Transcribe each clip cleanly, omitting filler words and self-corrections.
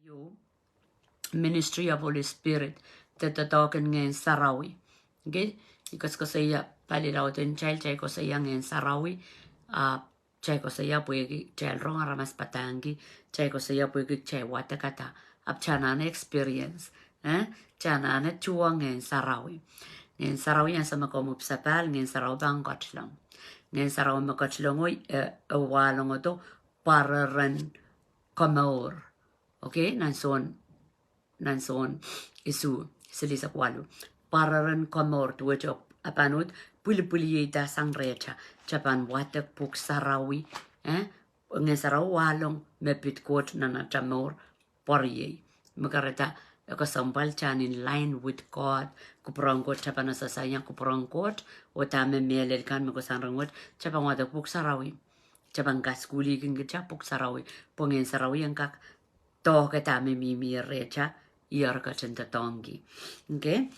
you ministry of Holy Spirit Doadoahk Ngehn Sarawi. Okay? Because ko saya pali raw din child chay ko saya Ngehn Sarawi chay ko saya puigi child rong aramas patangi chay ko saya puigi chay watakata ab chanane experience chanane chua Ngehn Sarawi. Ngehn Sarawi yang sama ko mupsapal Ngehn Sarawi bang kotlang. Ngehn Sarawi makotlang oy walong oto pararan kamor. Okay? Nanson isu silisa kwalu. Pararan kamor tuwajok apanut puli-puli yita sang recha. Japan watak puk Sarawi. Ngehn Sarawi walong mepit kot na chamor pariye. Makarata ako sambal chan in line with God. Kuprang kot Japan asasayang kuprang kot. O tame melel kan mako sanrangot. Japan watak puk Sarawi. Japan kaskuli kin kita puk Sarawi. Ngehn Sarawi yang kak toh kita mimi recha. Iar ka cinta tongi. Okay?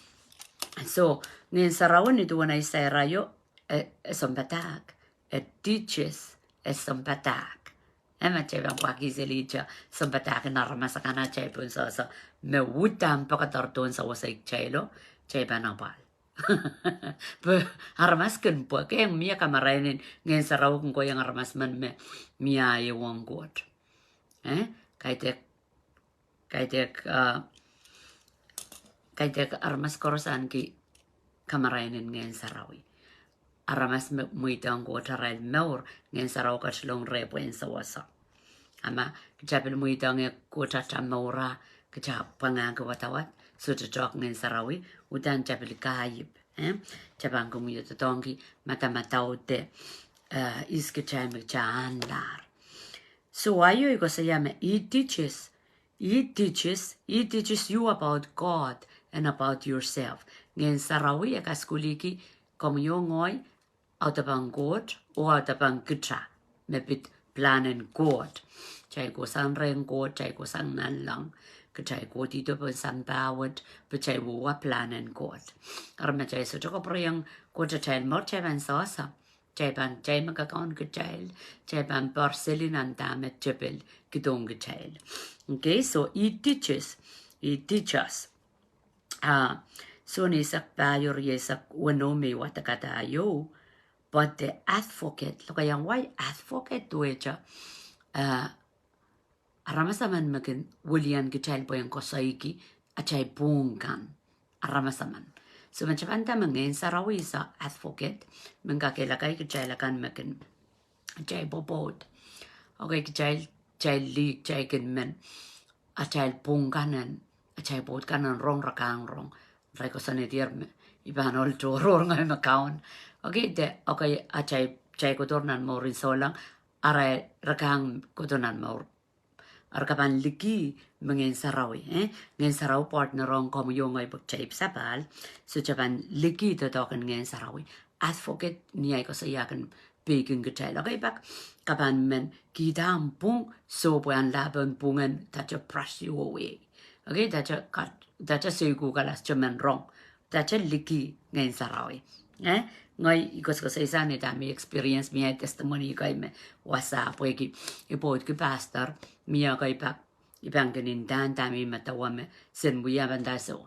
So, Ngehn Sarawi ni tuwa na isay rayo, Doadoahk. It teaches Doadoahk. Macam yang pakisilicha, Doadoahk na ramasakana chay pun sa me wutam pakatarton sa wasay chaylo, chay panapal. Haramaskan po, kaya miya kamarainin Ngehn Sarawi kung ko yung haramasman me miya iwang kot. Kaitek armas korosan ki kamarainin Ngehn Sarawi. Aramas muitang ko taral meur Ngehn Sarawi katlong repo en sawasa. Ama kajapil muitang ko tatamora kajapangang kawatawat so tatok Ngehn Sarawi utan japil kahayip. Japang ko muyo tatongi matamatawte iskachame chaandar. So ayo ko sayama it teaches you about God and about yourself. Ngehn Sarawi akaskuliki komyongoy autabang God o autabang kitra mepit planen God. Chay ko sang ren God, chay ko sang nan lang. Kachay ko dito po sang bawat, pachay buwa planen God. Karma chay so choko prayang ko chay mo chay ban sosa. Chay magkakaon kachay, chay ban porcelain ang damet chapel kitong kachay. Okay, so it teaches. So nisak tayo riyesak wano may watakatayo. But the advocate, look ayang why advocate to echa. Aramasaman makin William kachal po yung kosaiki achay bungkan. Aramasaman. So manchapanta Ngehn Sarawi sa advocate. Mangkakilakay kachalakan makin achay bobot. Okay, chay league chay kinmen. Achay bungkanan. Achay bot kanan rong rakang rong. Reko sanitir me. Iban ol to rong ay makaon. Okay, achay kotornan mo rin solang. Aray rakang kotornan mo. Arkapan liki Ngehn Sarawi. Ngehn Sarawi partner rong komuyong ay pagchay sapal. So Japan liki Doadoahk Ngehn Sarawi. Advocate niya ko sa iyakan biging kachay. Okay, bak kapan men kita ampung so puan laban pungan tacha brush you away. Okay, tacha sigu kalas cuman wrong. Tacha liki Ngehn Sarawi. Ngay ikos ko sa isa ni dami experience miya testimony kay me wasa po ipot ki pastor miya kay pak ibang ganindan dami matawa me sen buya banda so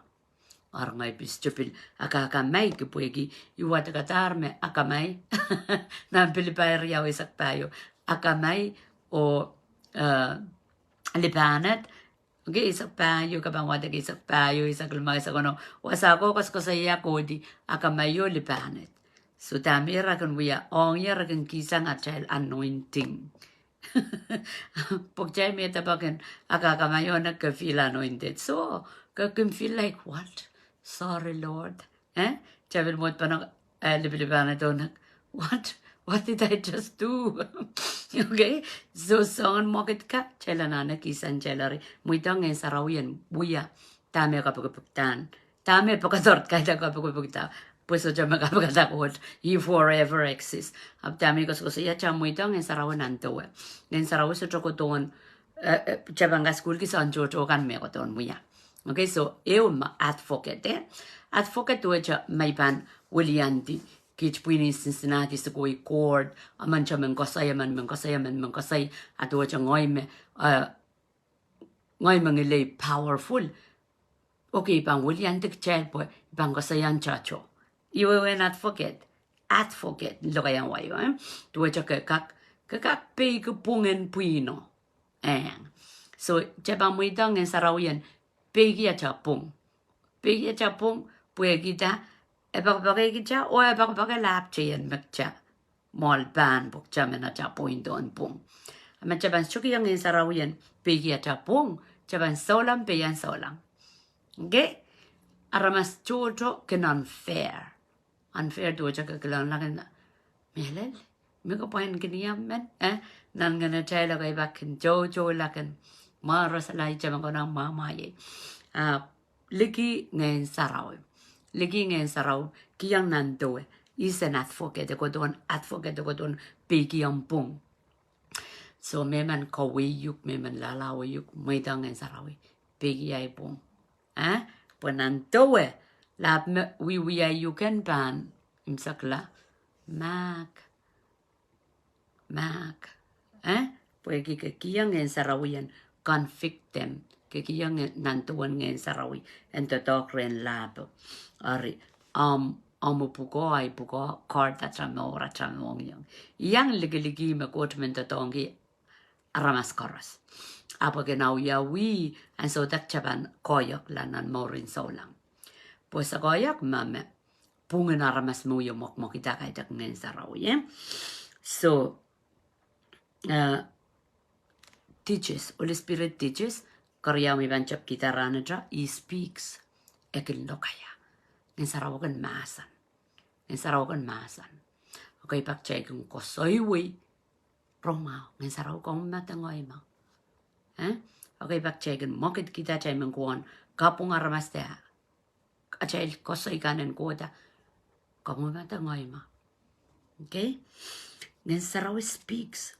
ar ngay pistupil akakamay ki po iwat katar me akamay na pilipay riyaw isak tayo akamay o lipanat. Okay, isak payo kabang wadag isak payo isak lumay sa kono wasa ko kas ko sa iya kodi akamayo lipanat. So dami rakan wiya ong ya rakan kisang at child anointing. Pag chay may tabakan akakamayo nagka-feel anointed. So, kakin feel like, what? Sorry, Lord. Chabil mo pa ng libiliban na doon. What? What did I just do? Okay? So, songan mo kit ka. Chela na nakisan chelari. Muitang Ngehn Sarawi yan. Buya. Tami kapagpagtan. Tami pagkasort kahit kapagpagtan. Pues ocha magkakatakot, you forever exist. Abdami ko sa iya chamoy itong Ngehn Sarawi nanto. Ngehn Sarawi sa chokoton, chabanga school ki sa ancho kan me koton muya. Okay, so eu ma advocate. Advocate to echa may pan Willianti. Kich pwini Cincinnati sa kuy court. Aman siya man kasay. Ato echa ngoy me ngay mangilay powerful. Okay, bang William the child boy, bang ko sayang chacho. You will not forget. At forget. Look at why you am. Do a kak big bungen puino. And so jabang we dang and sarawian. Big ya chapung. Big ya chapung. Puegita. Ebak bagagita or ebak bagalapche and mccha. Mall ban book jamina chapoin don pung. A machaban chuki young in sarawian. Big ya chapung. Jaban solam beyan solam. Okay? Aramas jojo ken unfair. Unfair doja ka kelang lagan melel. Meko pain kiniam men nan ngana chai la kai bakin jojo lagan maras lai jama kona mama ye. Ligi nghen sarau. Ligi nghen sarau kiyang nan doe. Isen advocate ko don advocate ko don bigi ampung. So meman kawi yuk meman lalawi yuk maidang nghen sarawi bigi ay pung. Penan doe la we ay yuken ban imsakla mak Puegi ke kiyang nghen sarawian convict them ke kiyang nantuan nghen sarawi and the dog ren lab ari pugo ay pugo card that ramora chamong yang ligi me government tongi aramas koras apa genau ya we and so that chaban koyak lanan morin solang pues koyak mame pungen aramas muyo mok ita kay tak nghen sarawi so teaches, Holy Spirit teaches, karya mi bancap kita ranadra, he speaks, ekin lokaya. Ngin sarawakan masan. Okay, pakchay kung kosoywi, romao, ngin sarawakan matangoy mo. Okay, pakchay kung mokit kita chay mengkuan, kapung aramastea, achay kosoy kanan koda, kapung matangoy mo. Okay? Ngin sarawi speaks.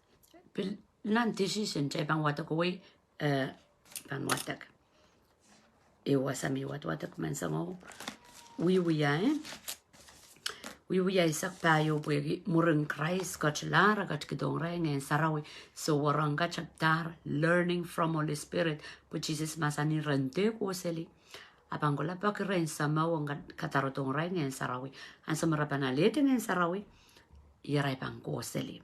Nan decision chay bang watak way bang watak iwasami watak man sango we sak payo bwegi murang Christ got lara got kidong reng and sarawi so warang got chaptar learning from Holy Spirit but Jesus masani rente ko seli abang gola pak ren sama wang katarotong reng and sarawi and samarapana lete and sarawi iray bang ko seli.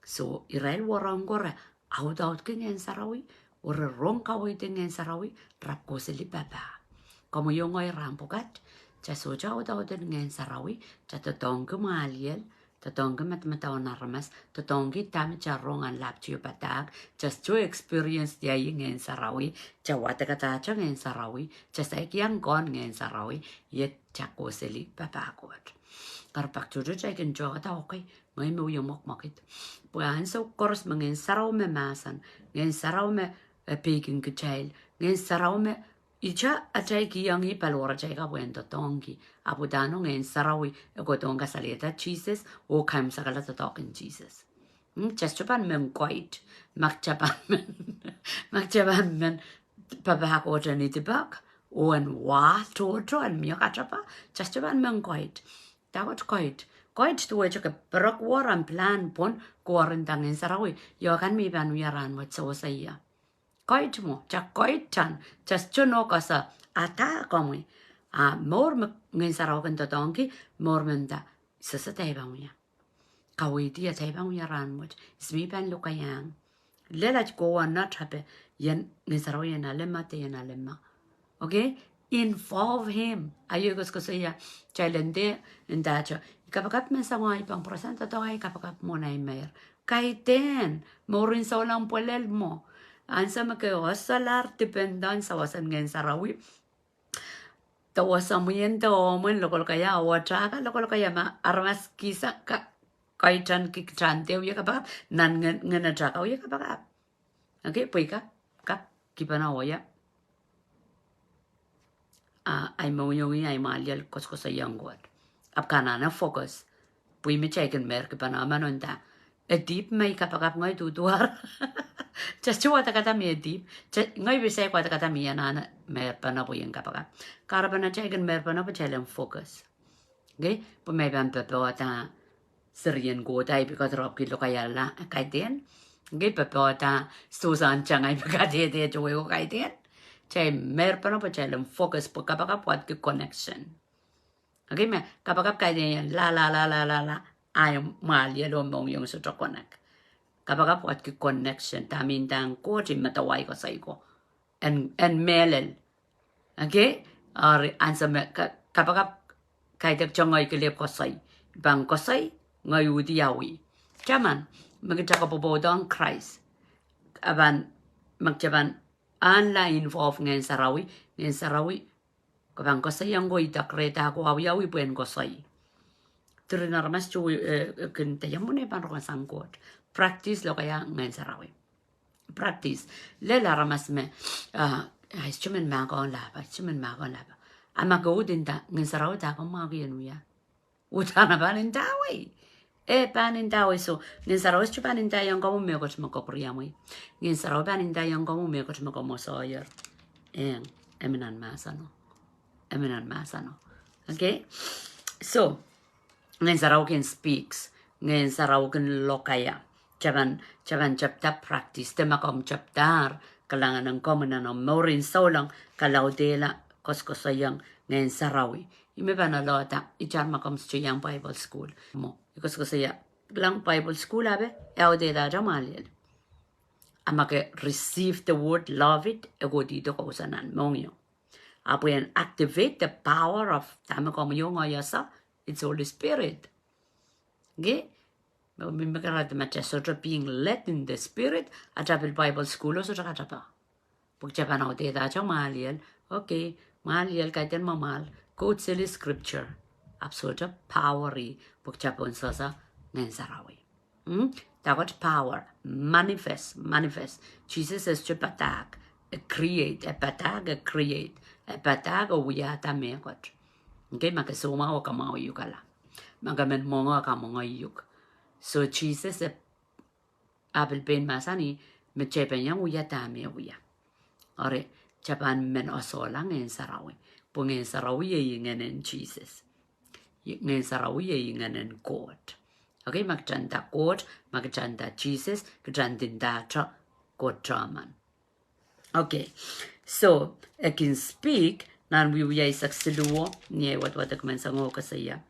So Israel warang gore out nghen sarawi or rong kawai nghen sarawi rap ko sili baba. Kamu yung ay rampukat cha soja out nghen sarawi cha totong kumaliel totong matmataw na ramas totong tam cha rong an lap chiyo patak just to experience dia nghen sarawi cha watakata cha nghen sarawi cha saikiang gon nghen sarawi yet cha ko sili baba kot. Karpak chuchu cha ken jo ta okay may mo yung mokmakit. Puan so koros nghen saraw me masan, nghen saraw me peking kecil, nghen saraw me icha acai ki yang I palora cai ka buen tongi, apudano nghen sarawi ego tonga saleta Jesus o kaim sakala token Jesus. Just chapan men quite, makchapan men papa ko jani tibak, o en wa to and miokachapa, just chapan men quite. That quite. Quite to which a brook war and plan pon quarantine in Sarawi. You can me ban we around what so say. Quite more, quite chan, just to know casa attack on me. More ngin Sarawan the donkey, more menda, Sissa Tabamia. Kawi dear Tabamia ran what is me ban look a young. Let it go and not happy yen Nisarawi and Alema te and Alema. Okay? Involve him. Ayugos Cosaya, child and there and that. Kapag men sa mga ibang prosenta to ay kapag mo na imer. Kahit din, mo rin sa walang polel mo. Ansa magkawasalar, dependan sa wasan ngayon sa rawi. Tawasan mo yan to, man lokol kaya, watsaka, lokol kaya ma, armas kisa ka, kaitan kikchante, uya kapag, nan nganatsaka, uya kapag. Okay, puy ka, kipa na uya. Ay mo yung ay malyal kosko sa yangwad. Apkanana focus. Pui me checken merk panama nonta. A deep may kapagap ngay tutuar. Just to what a katami deep. Ngay we say what a katami and mer panapo yung kapagap. Karabana checken mer panapo challenge focus. Okay? Pumayban pepe wata Syrian go tay because rob kilo kaya la kaiten. Cái bờ ta Susan chẳng ai bị cái thế cho cái cái thế chạy mer pa pa chạy làm focus pa kapag what cái connection okay mà kapag cái thế la ai mà lia lo mong yung sa connect kapag what cái connection ta min tang ko chỉ mà tawai ko sai ko and melel okay or answer kapag cái được cho người cái liệp có sai bằng có sai người u diawi chaman magita ka po dong Christ aban magjaban an la involve nghen sarawi kabang ko sayang go itakreta ko awiawi buen ko say trinar mas chu kin tayamune pan ro sangkot practice lo kaya nghen sarawi practice le la ramas me ai chumen ma ko la ba ama go din ta nghen sarawi ta ko ma gi nu ya utana ban tawi panin tawi so ngin saraw chu panin ta yang ko me ko mo ko priamoi ngin saraw panin ta yang ko me ko mo ko mo soyer eminan masano okay so ngin saraw can speaks ngin saraw can lokaya chaban chapta practice tema kom chaptar kalangan ng komuna no morin so lang kalaudela koskosayang ngin sarawi ime bana lota ichar makom yang Bible school mo because saya lang Bible school abe de da jamalel amake receive the word love it ego dito ko sanan mongyo apo yan activate the power of tamakom yung ayasa it's Holy Spirit okay mimakarat matcha sort of being led in the Spirit at Bible school so chapa pagchapan de da jamalel okay malel kaitan mamal quote silly scripture absolute powery pagchapon sa nghen sarawi that power manifest Jesus says chupatak create a patag uyata mekot okay makasuma o kamao yukala magamen mongo kamongo yuk so Jesus abel ben masani mechepen yang uyata me uya ore chapan men osola nghen sarawi pungen sarawi ngenen Jesus nghen sarawi ngenen God okay magchanda God magchanda Jesus gchandinda cha God chaman okay so I can speak nan we sakseluo nie what the mensango kasaya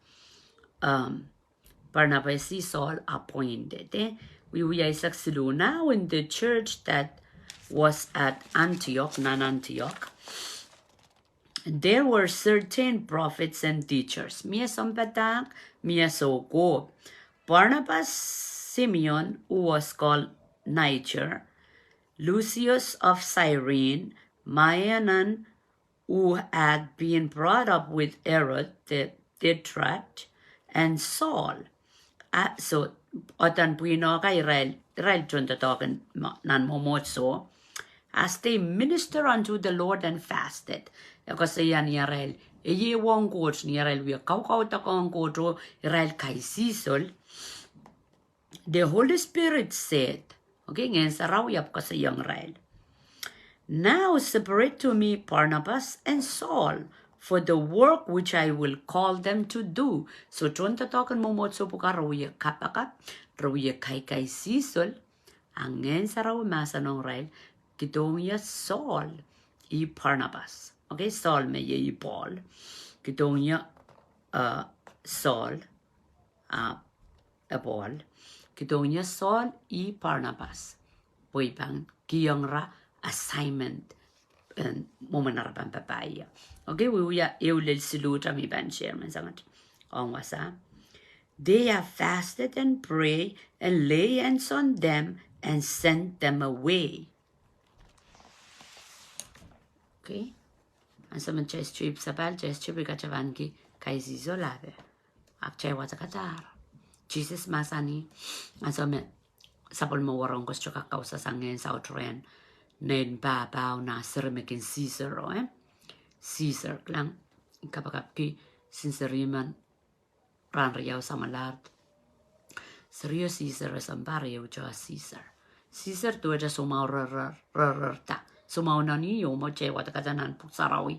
Barnabas is all appointed we sakselu now in the church that was at Antioch there were certain prophets and teachers. Mia Sampatak, Mia Soko. Barnabas Simeon, who was called Niger, Lucius of Cyrene, Maianan, who had been brought up with Herod the Tetrarch, and Saul. So, otan puino ka Israel junta nan momotso, as they minister unto the Lord and fasted. Kasi yan Israel, ye wong coach ni Israel, we kau ta kong coach Israel kaisisol. The Holy Spirit said, okay, ngayon sa rawiyap kasi yung Israel, now separate to me Barnabas and Saul for the work which I will call them to do. So, chunta token mo mo so puka rawiya kapakat, rawiya kay sisol, ang ngayon sa rawi masa ng Israel, kitong ya Saul y Barnabas. Okay, Saul me ye Paul. Kitong ya Saul Paul. Kitong ya Saul y Barnabas. Boy bang kiyong ra assignment momenarapan papaya. Okay, we are eulil siluta mi ban chairman sangat. On wasa. They have fasted and prayed and lay hands on them and sent them away. Okay. Asa man chess trip sabal chess trip kachavan ki kaisi zolave. Akchay watakatar. Jesus masani. Asa man sapol mo warong ko sa kakausa sangen sa outren. Nen babaw na sirmekin Caesar Caesar lang kapag ki sinseriman ran riyaw sa malard. Seryo Caesar ang bariyaw jo Caesar tu aja sumaw rarta. Sumaw na niyo mo che wata katanan puksarawi.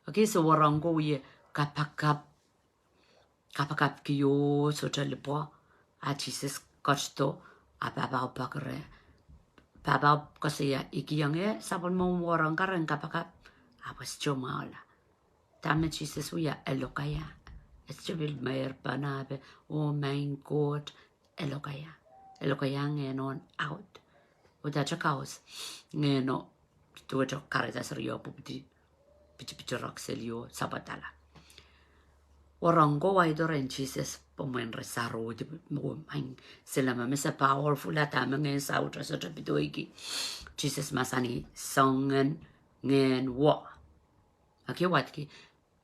Okay, so warang ko ye kapakap kiyo so chalipo a Jesus kosto ababaw bakre Papa kasi ikiyang sabon mo warang karang kapakap. Awas jumaala. Tama Jesus uya elokaya. Estibil mayer panabe. Oh my God. Elokaya. Elokaya ngenon out. Uda chakaos. Ngeno. Tuwa chak karitas riyo pupiti. Pichi rakselio sabatala. Warango waidoren Jesus pomen resaro di mo mang sila mamesa powerful ata mga sautra sa tapidoiki. Jesus masani songen ngen wa. Aki watki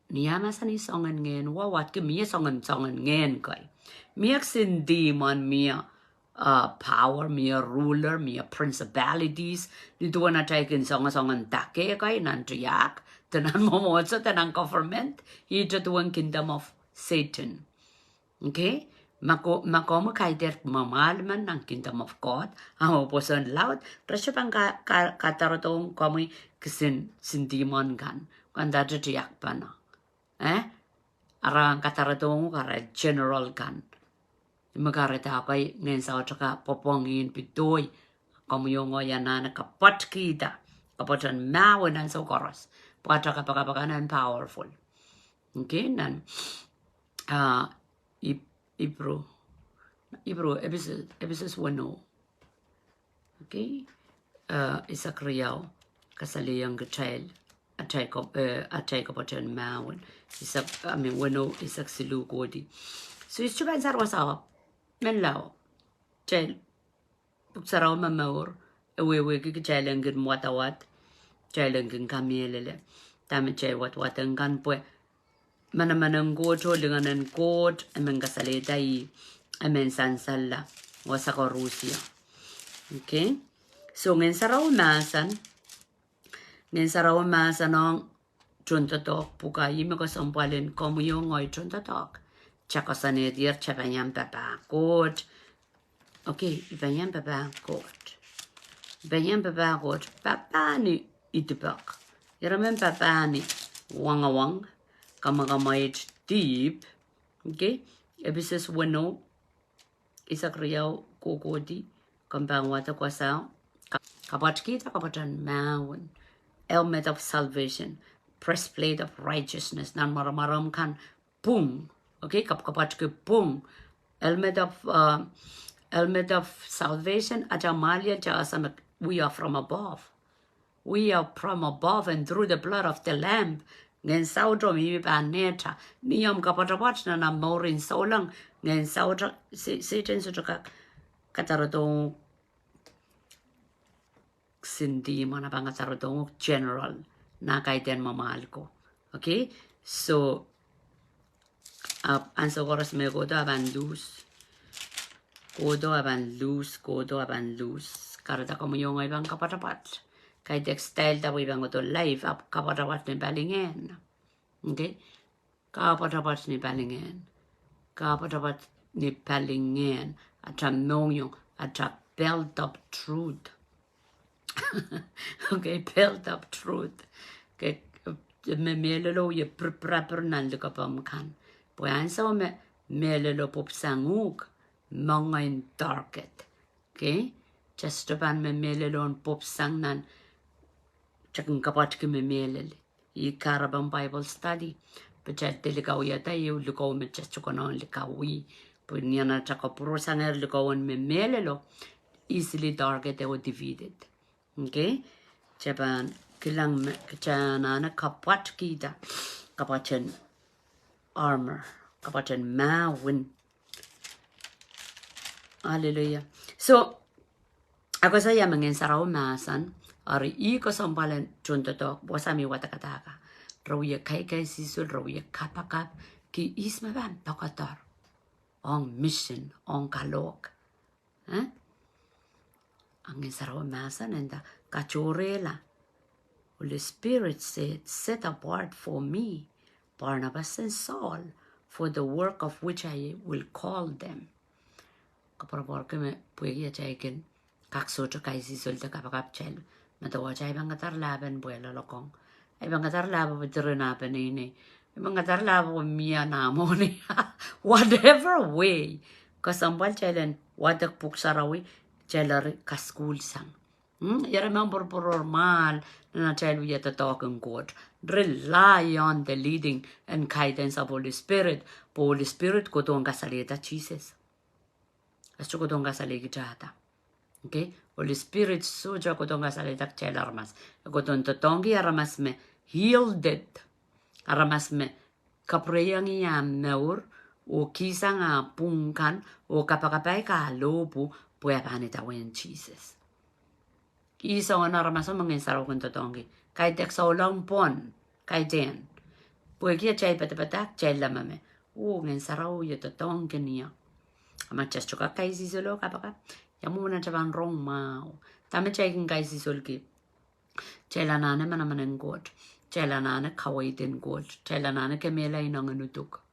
niya masani songen ngen wa watki miya songen ngen kai. Miya sindi man miya power, miya ruler, miya principalities. Dito na tayo songen take kai nantriyak. Tenan momoso tenan government. Ito tuwang kingdom of Satan. Okay? Makomo kaider mamalman ng kingdom of God. Ang oposan laut. Rasya pang katarotong komoy kisin demon kan. Kanda tiyak pa na. Arang katarotong kara general kan. Magarita kay ngayon sa otsaka popongin pitoy. Komo yan na kapat kita. Kapatan mawan ang sokoros. Pata kapakanan powerful. Okay, nan Ibro episode 1. Okay, isak riyaw kasaliyang child atay ko patan mawan isak wano isak silugodi. So istuban sarwa sa menlaw child puksaraw mamawor ewewe kikichaleng gid mwatawat Jailengin kamelele. Dami jay wat-watan kan pwe. Manamanang goto linganan god. Amen kasale dayi. Amen sansala. Wasako Rusia. Okay? So ngin saraw masan. Ngin saraw masan ang Doadoahk puka yimi ko sampalin komu yung ngoy Doadoahk. Chako sanedir chapanyam papa god. Okay, ibanyam papa god. Ibanyam papa god. Papa ni itibak. Iramen papani wangawang kamagamait deep. Okay? Ebises wano isak riyaw kukodi kambang wata kwasa kapat kita kapatan mawan helmet of salvation breastplate of righteousness nan maramaram kan pung. Okay? Kapat ke pung helmet of salvation ajamalia jasam we are from above. We are from above and through the blood of the Lamb. Ngen saudro mi baneta. Niyam kapatapat na morin solang. Ngen saudro Satan sutra kataratong sindi mana bang kataratong general na kaiten mamahal ko. Okay? So anso koras me godo aban luz. Godo aban luz. Karata como yung ibang kapatapat. Kay textile da ibang ito live up kapatapat ni Ngehn. Okay? Kapatapat ni Ngehn. Kapatapat ni Ngehn. At tanong yung at belt of truth. Okay, belt of truth. Okay, melelo yung proper naldo ka pa makan. Puyan sa melelo popsangug mga in darket. Okay? Just ban melelo popsang nan Chakang kapat ke memelele. I karabang Bible study. Pachat likaw yata yu likaw me chachukonon likawi. Punyana chakapuro sanger likawan memelelo. Easily targeted or defeated. Okay? Japan kilang kachana na kapat kita. Kapatan armor. Kapatan mawin. Hallelujah. So, ako saya mangin saraw masan. Ari ko sampalan Doadoahk wasami watakataka. Rawya kai sisul rawya kapakap ki isma ban pakatar. On mission, on kalok. Ang saraw masan enda kachorela. Holy Spirit said, set apart for me Barnabas and Saul for the work of which I will call them. Kapag kami puwede chaikin kakso chakay sisul ta kapakap chel. Matawa chay bang katar laban buela lokong. Ay bang katar laban patirinapan ini. Ay bang katar laban miya namo ni. Whatever way. Kasambal chaylan wadak puksarawi chaylari kaskul sang. You remember normal na tell we at the talking God. Rely on the leading and guidance of Holy Spirit. Holy Spirit ko tong kasalita Jesus. Asto ko tong kasalita jata. Okay? Holy Spirit suja ko tong kasalita chel armas. Ko tong totongi armas me healed it. Armas me kapreyang yam meur o kisa nga pungkan o kapakapay ka lobu puya panita wen Jesus. Isa on armas o mangin saraw kun totongi. Kay tek sa ulang pon. Kay den. Puya kia chay patapatak chay lamame. O ngin saraw yu totongi niya. Ama just chuka kay sisolo kapaka. Yamu na chaban rong mao. Tama chay kin kay sisolki. Chay la nane manamanen god. Chay la nane kaway din god. Chay la nane kemela inanganutuk.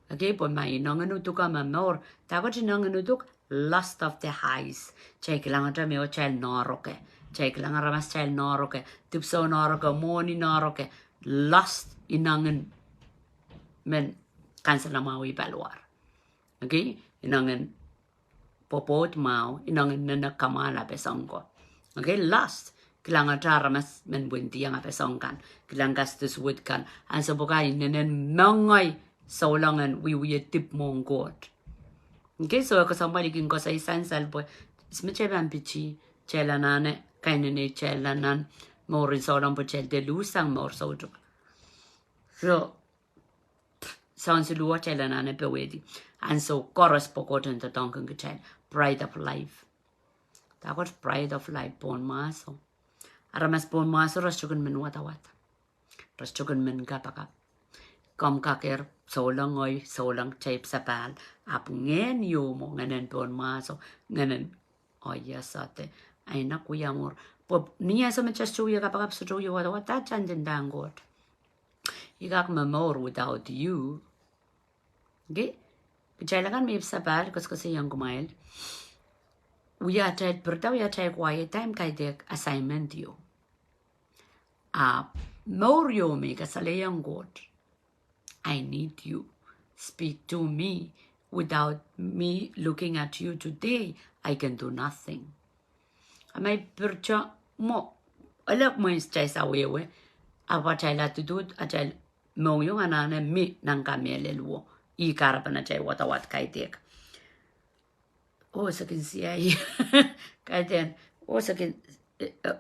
Okay, po ma inanganutuk ama mor. Takot inanganutuk lust of the highs. Chay kilangan cha meo chay naroke. Chay kilangan ramas chay naroke. Tipso naroke, moni naroke. Lust inangan men cancel na mawi balwar. Okay, inangan popot mau inangan nana kamala pesongko. Okay, lust kilangan cha ramas men bunti yang pesongkan. Kilang gastus wood kan. An sa bukay nenen mangay saulangan we tip mong god. Okay, so ako somebody kin ko sa isan salbo. Isme cheban pichi chelanane kainene chelanan morin saulang po chel de lusang mor sauduk. So sounds luwa chelanane pewedi. And so chorus pokoten to donkan chel pride of life. Takot pride of life pon maso. Aramas pon maso raschukan men watawat. Raschukan men kapakap. Kom kaker solang oy solang chaip sapal ap nghen yumo ngenen pon maso ngenen oyasate ay nakuya mor po niya sa machastuya kapag absuyo wat chanjen dangot igak mamor without you okay kailangan may sapal kasi yang kumail uya chay pertaw ya chay quiet time kay dek assignment yo more yo me kasalayang god I need you. Speak to me. Without me looking at you today, I can do nothing. Amay percha mo. Alak mo yung chay sa wewe. Apa chay la tutut. Achay mo yung anane mi nang kamelelwo. Ikara pa na chay watawat kay tek. O sakin siya kay ten. O sakin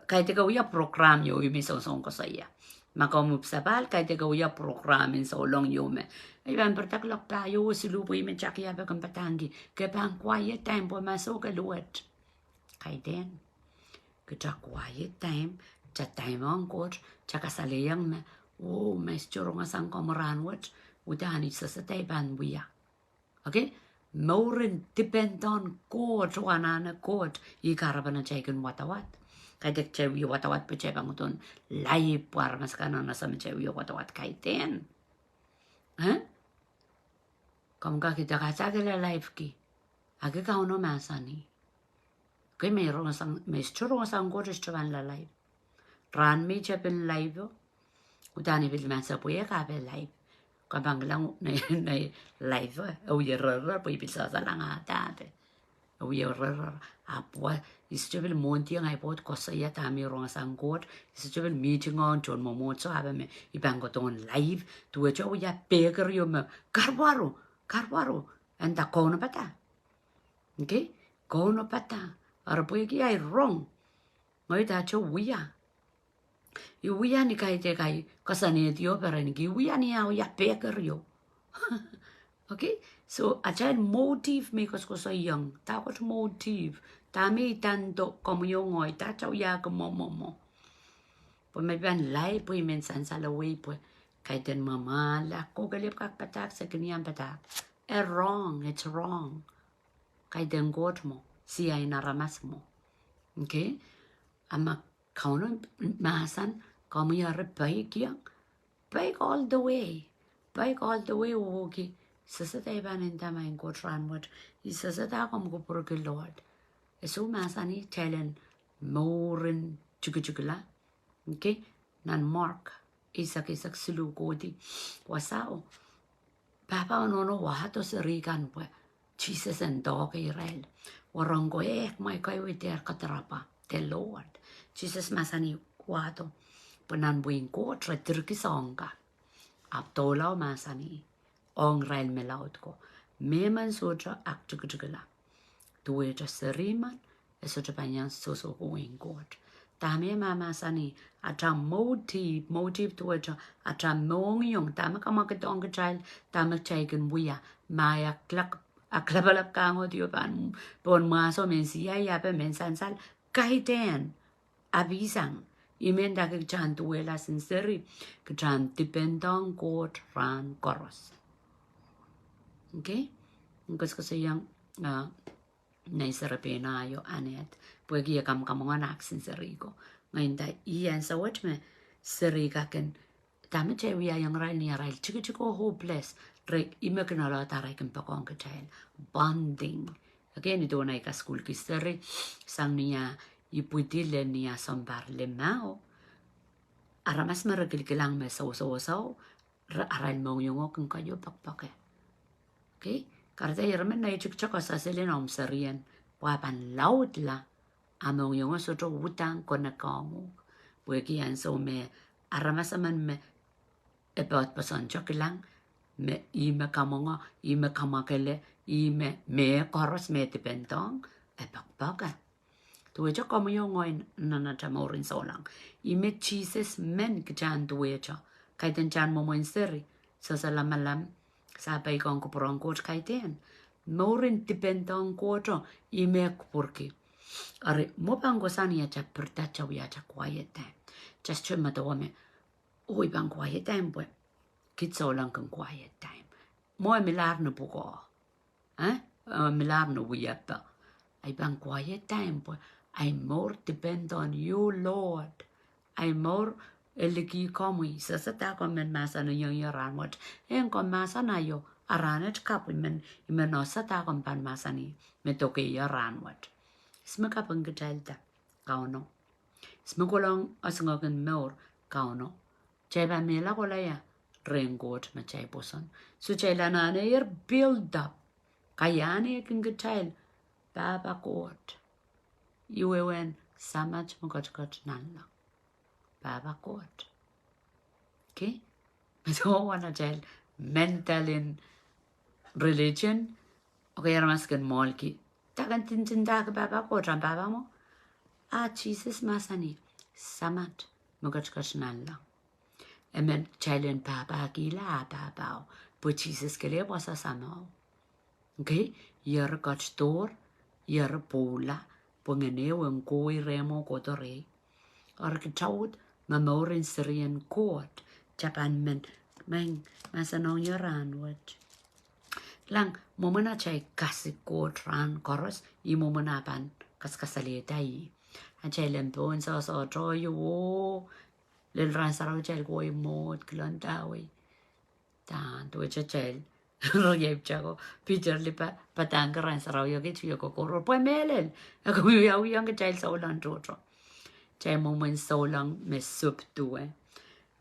kay tek uya program yo yung misong ko sa iya. Makamup sa bal kay te gawya programin sa ulong yume. Iban pertaklok tayo silupo imen chakya ba kampatangi. Kaya pang quiet time po maso kaluwat. Kay den. Kaya quiet time. Cha time ang coach. Cha kasalayang me. Oh, may sturo nga sang komoranwat. Udani sa tay banbuya. Okay? Maurin depend on coach. Wanana coach. Ikarapan na chay kun watawat. Kay dek chewi watawat pa chewi banguton live par mas kanan na sa chewi watawat kay ten. Huh? Kam ka kita kaca la live ki. Age ka uno masani. Kay mayroon sang may churo sang gorgeous chavan la live. Ran me chepen live. Udani bil masa puya ka be live. Kabang lang na live. O yerar po ipisa sa lang ata. O yerar apwa isjebel monti ang ipot ko sa iya tami rong sang god isjebel meeting on John Momo so habe me ibango ton live tuwe cho ya peker yo me karbaro anda kono pata okay kono pata arpo ki ai wrong ngai ta cho wiya yu wiya ni kai te kai kasane dio perani ki wiya ni ya peker yo okay so a child motive me ko sa young ta ko motive Tami tanto como yo ngoy ta chau ya como momo. Pues me ban lai pues men san salaway pues kay ten mama la ko galip kak patak sa kaniyan patak. It's wrong. Kay ten god mo siya inaramas mo. Okay? Ama kauno masan como ya repay kiyang. Bike all the way. Okay. Sasatay ban in tama in god ranwat. Isasata como ko por que Lord. So masani telen morin chukula. Okay? Nan Mark isak sulu kodi. Wasao. Papa no wahato sa rigan po. Jesus and dog Israel. Warango mai kai with their katarapa. The Lord. Jesus masani wato penan buing ko tretirki songa abtolau masani ong rail melaut ko meman soja aktukutugala tuwe ja seriman esoja panyan soso buing ko tame mama sani ata motive tuwe ja ata mong yung tama kamakitong child tama chaiken buya maya klak aklabalap kango diyo pan bon maso men siya yape men sansal kaiten avisang imenda ke chan tuwela sinceri ke chan dependong god ran koros okay ngos ko sayang nay sarapena yo anet puegi kam kamonganak sinceri ko ngayon da iyan sa wat me seri kaken tama che wiya yang ral ni ral chiko hopeless re imekenala taray ken pakong ke chain bonding again ito na ka school ki seri sang niya iputile niya sambar le mao aramas maragilgilang me so aral mo yung kung kayo pakpake okay karta yermen na ichuk sa selin om serian wapan laut la among yung so to utang konakango weki an so me aramas man me about pasan chokilang me ime kamonga ime kamakele ime me koros me dependong pakpaka tuwe cho komo yo ngoy nana tamorin so lang ime Jesus men kjan tuwe cho kaiten chan mo mo seri so sa lamalam sa pay kong kuporong coach kaiten morin dependong kocho ime kupurki are mo pango sani ya cha perta cha wiya cha quiet time just chuma to me oi bang quiet time pues kitso lang kang quiet time mo milar no buko milar no wiya pa ay bang quiet time pues I more depend on you, Lord. I more eligi komi sasata komen masana yung yaranwat. En kon masana yo aranet kap imen sata kon pan masani metoke yaranwat. Smaka panggejalta kauno. Smakolong asangogan more kauno. Cheba mela kolaya rengot machay poson. So chela nane yer build up. Kayane kinggetal baba court. Iwewen samach mokot nalla baba court okay I don't want to tell mental in religion okay ramaskan molki tagan tintinda ka baba court ran baba mo Jesus masani samat mokot nalla emen chalen baba gila baba but Jesus kele wasa samo okay yer got store yer pola Pongeneo en koi remo kotore. Arkitaud mamorin Syrian court. Japan men masanong yaran wat. Lang momena chay kasi court ran koros I momena pan kaskasalita I. Achay lempon sa troyo lil ran saraw chay koi mod kilantawi. Tan to chay Royep chago Peter lipa patangkaran sa raw yogi chuyo kokoro pues melel ako yung ka child so lang trotro chay moment so lang me sup tuwe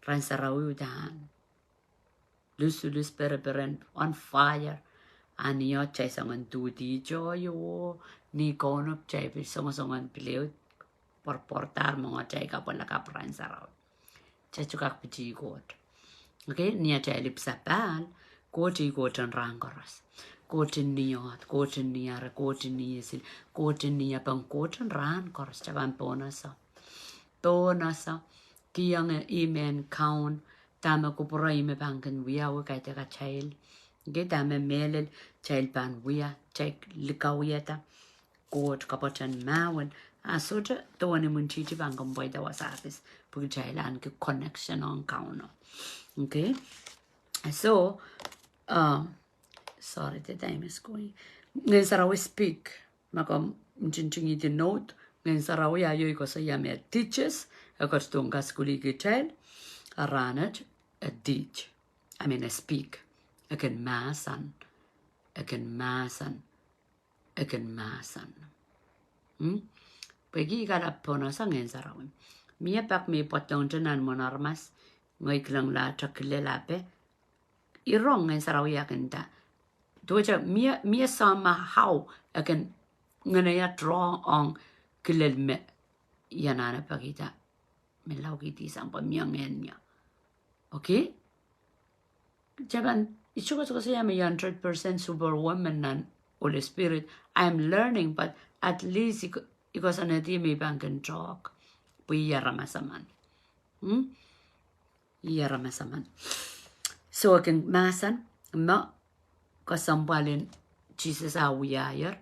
ran sa raw dan lusulus pereperen on fire aniyo chay sangan tuti joyo ni kono chay songan pileo por portar mga chay kapala kapran sa raw chay chukak pichi god okay niya chay lip sapal Koti koten rangoras, koten niat, koten niara, koten niasil, koten niapang koten rangoras, caban ponasa, kiang imen kaun, tama kupura ime banken wia wakaita ka chail, getame melel chail pan wia, chaik likawieta, kot kapotan mawen, asoja toani munchichi bangam boida wasafis, pug chailan ke connection on kauno, okay, so. Sorry, the time is going. Ngehn Sarawi speak. Maka mcincin the note. Ngehn Sarawi ayo ko sa yame teaches. Ako stong kaskuli kitel. Aranet a teach. I mean a speak. Aken masan. Pagi kada pona sa Ngehn Sarawi. Mia pak mi potong jenan monarmas. Ngoy klang la chakile lape. Irong Ngehn Sarawi akenta. Doja mia sama how akan ngana ya draw on kilel me yanana pakita milaw kiti sang pamyang niya. Okay? Japan, ichuko ko siya may 100% superwoman nan Holy Spirit. I'm learning, but at least iko sa nati may bangkan talk. Puya ramasaman. Iya ramasaman. So aking masan, ma kasambalin Jesus awiyayar.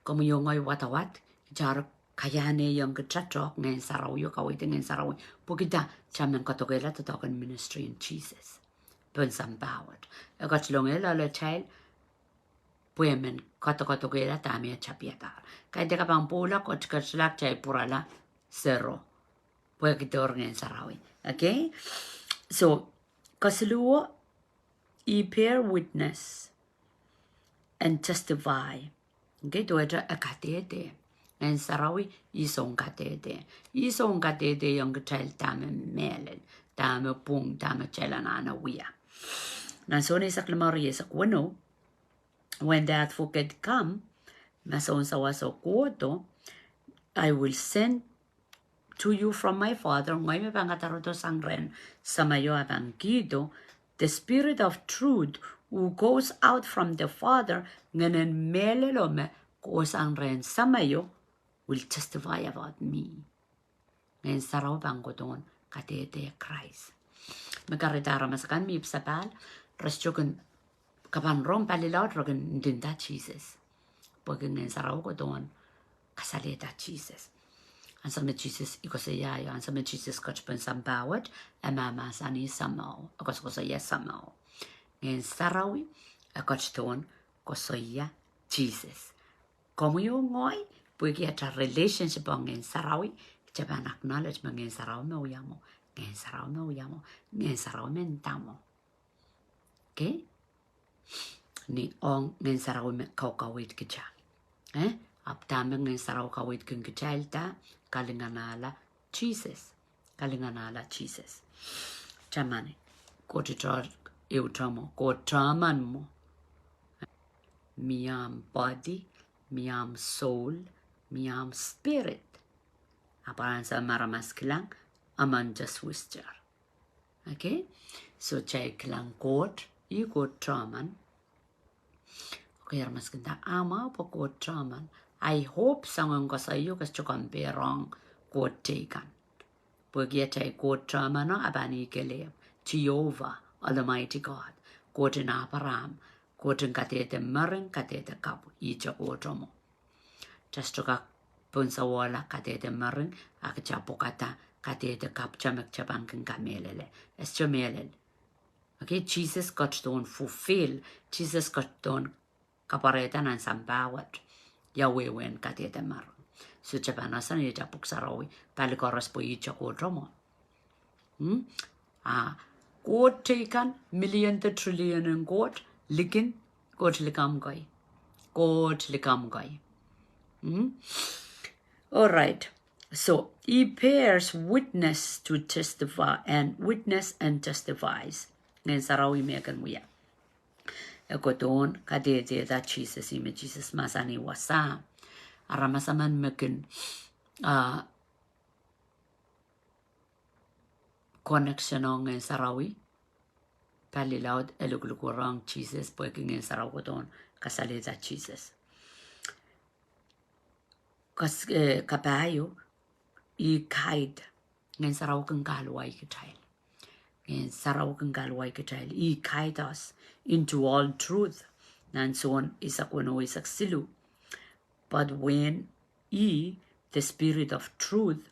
Kamu yongay watawat, jar kayane yung kachatok ngayon saraw yung kawit ngayon saraw. Pukita, chaman katogela to talk in ministry in Jesus. Pensambawat. Agat longela le child, puemen katogela tamia chapiatar. Kaya teka pang pula kot katslak chay purala zero. Puekitor ngayon saraw. Okay? So, kasluwa, bear witness and testify. Okay, doadoahk akatete. En sarawi isong katete. Isong katete yung katel tame melel. Tame pung tame chelanana wia. Nason isak lamari isak wano. When the advocate come, mason sawaso kuoto, I will send to you from my Father, ngay may pangataroto sangren, sa mayo abangkido, the Spirit of truth who goes out from the Father, ngayon melelome, ko sangren sa mayo, will testify about me. Ngayon saraw bang ko doon, katete Christ. Magkaritara masakan, may ipsapal, rasyokan, kapanrong palilaw, rogan dinda Jesus. Pag ngayon saraw ko doon, kasalita Jesus. Ang sama Jesus iko sa yayo, ang sama Jesus kachpan sambawat, mama sani samaw, ako sa ya samaw. Ngayon sarawi, ako doon, ko sa ya Jesus. Como yung ngoy, pwede ata relationship ang ngayon sarawi, Japan acknowledge mga ngayon saraw na uyamo, ngayon saraw na uyamo, ngayon saraw mentamo. Okay? Ni ong ngayon saraw kaukawit kita. Aptamang ngayon saraw kawit kong kichalta, kalinganala Jesus. Kalinganala Jesus. Chamane, ko titar eutamo, ko traman mo. Miyam body, miyam soul, miyam spirit. Aparan sa maramas kilang, aman just whisper. Okay? So chay kilang kot, i kot traman. Okay, ramas kanta ama po kot traman. I hope sangon ko sa iyo kasi kamperang kot taken. Pagya chay kot traman no abani keleb. Jehovah, Almighty God. Kot na param. Kot ng katete maring katete kapu. Icha kot mo. Just to ka punsa wala katete maring. Akacha po kata katete kap chamak chabang kang kamelele. Es chamelele. Okay, Jesus got to fulfill. Jesus got to kapareta ng sambawat. Yahweh wen katete marang. So Japanasan ita puksarawi. Palikoras po icha kodromo. God taken million to trillion in God. Likin God likam guy. God likam guy. Alright. So he bears witness to testify and witness and testifies. Ngayon sarawi mekan muya. Eko doon, kadete da Jesus ime Jesus masani wasa. Aramasaman mekin connection on ngayon sarawi. Palilaud eluglukurang Jesus pwede ngayon saraw ko doon kasalita Jesus. Kabayo, i-guide ngayon saraw kang galway kitay. Ngayon saraw kang galway kitay. I-guide us into all truth. Nanson isak wano isak silu. But when the Spirit of truth